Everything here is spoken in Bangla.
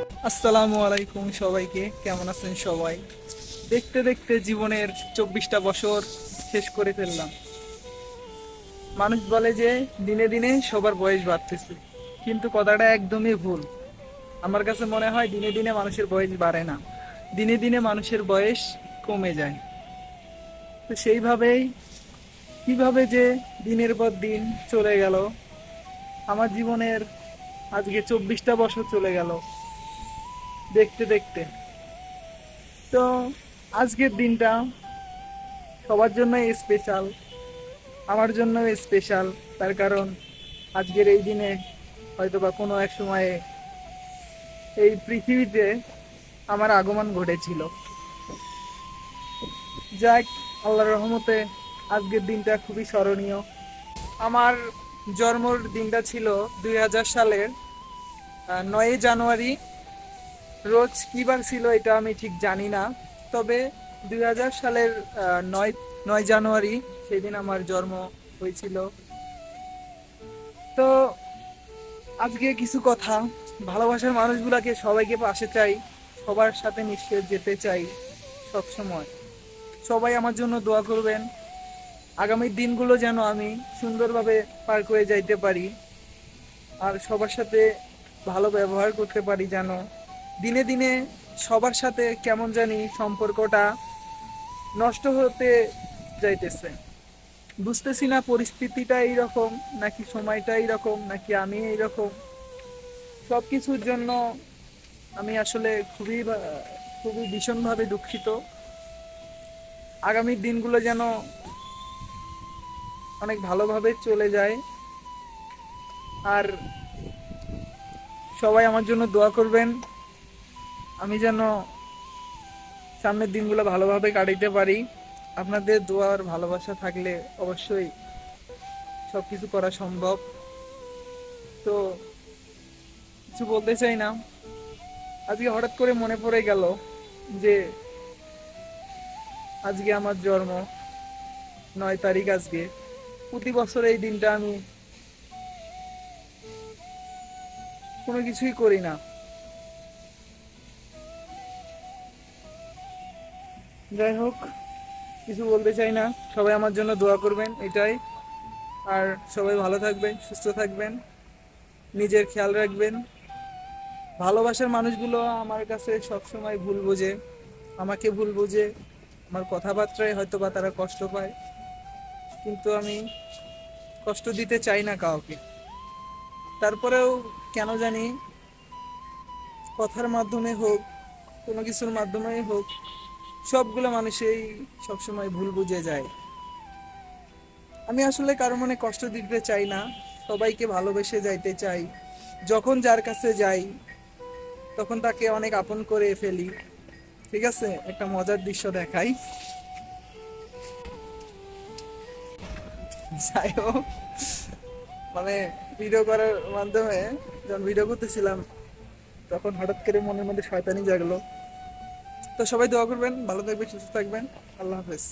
আসসালামু আলাইকুম সবাইকে, কেমন আছেন সবাই? দেখতে দেখতে জীবনের 24টা বছর শেষ করে ফেললাম। মানুষ বলে যে দিনে দিনে সবার বয়স বাড়তেছে, কিন্তু কথাটা একদমই ভুল। আমার কাছে মনে হয় দিনে দিনে মানুষের বয়স বাড়ে না, দিনে দিনে মানুষের বয়স কমে যায়। তো সেইভাবেই কিভাবে যে দিনের পর দিন চলে গেল, আমার জীবনের আজকে 24টা বছর চলে গেল দেখতে দেখতে। তো আজকের দিনটা সবার জন্যই স্পেশাল, আমার জন্য স্পেশাল। তার কারণ আজকের এই দিনে হয়তোবা কোনো এক সময়ে এই পৃথিবীতে আমার আগমন ঘটেছিল। যাক, আল্লাহর রহমতে আজকের দিনটা খুবই স্মরণীয়। আমার জন্মর দিনটা ছিল 2000 সালের 9 জানুয়ারি। রোজ কী বার ছিল এটা আমি ঠিক জানি না, তবে 2000 সালের 9 জানুয়ারি সেদিন আমার জন্ম হয়েছিল। তো আজকে কিছু কথা, ভালোবাসার মানুষগুলাকে সবাইকে পাশে চাই, সবার সাথে মিশে যেতে চাই সব সময়। সবাই আমার জন্য দোয়া করবেন, আগামী দিনগুলো যেন আমি সুন্দরভাবে পার করে যাইতে পারি, আর সবার সাথে ভালো ব্যবহার করতে পারি। যেন দিনে দিনে সবার সাথে কেমন জানি সম্পর্কটা নষ্ট হতে যাইতেছে। বুঝতেছি না পরিস্থিতিটা এইরকম, নাকি সময়টা এইরকম, নাকি আমি এইরকম। সব কিছুর জন্য আমি আসলে খুবই ভীষণভাবে দুঃখিত। আগামী দিনগুলো যেন অনেক ভালোভাবে চলে যায়, আর সবাই আমার জন্য দোয়া করবেন, আমি যেন সামনের দিনগুলো ভালোভাবে কাটাইতে পারি। আপনাদের দোয়ার ভালোবাসা থাকলে অবশ্যই সবকিছু করা সম্ভব। তো কিছু বলতে চাই না, আজকে হঠাৎ করে মনে পড়ে গেল যে আজকে আমার জন্ম, 9 তারিখ আজকে। প্রতি বছর এই দিনটা আমি কোনো কিছুই করি না। যাই হোক, কিছু বলতে চাই না, সবাই আমার জন্য দোয়া করবেন এটাই। আর সবাই ভালো থাকবেন, সুস্থ থাকবেন, নিজের খেয়াল রাখবেন। ভালোবাসার মানুষগুলো আমার কাছে সবসময় ভুল বোঝে, আমাকে ভুল বোঝে, আমার কথাবার্তায় হয়তো বা তারা কষ্ট পায়, কিন্তু আমি কষ্ট দিতে চাই না কাউকে। তারপরেও কেন জানি কথার মাধ্যমে হোক, কোনো কিছুর মাধ্যমেই হোক, সবগুলো মানুষই সবসময় ভুল বুঝে যায়। আমি আসলে কারো মনে কষ্ট দিতে চাই না, সবাইকে ভালোবেসে যাইতে চাই। যখন যার কাছে যাই তখন তাকে অনেক আপন করে ফেলি। ঠিক আছে, একটা মজার দৃশ্য দেখাই। যাই হোক, মানে ভিডিও করার মাধ্যমে যখন ভিডিও করতেছিলাম তখন হঠাৎ করে মনের মধ্যে শয়তানি জাগলো। তো সবাই দোয়া করবেন, ভালো থাকবেন, সুস্থ থাকবেন। আল্লাহ হাফেজ।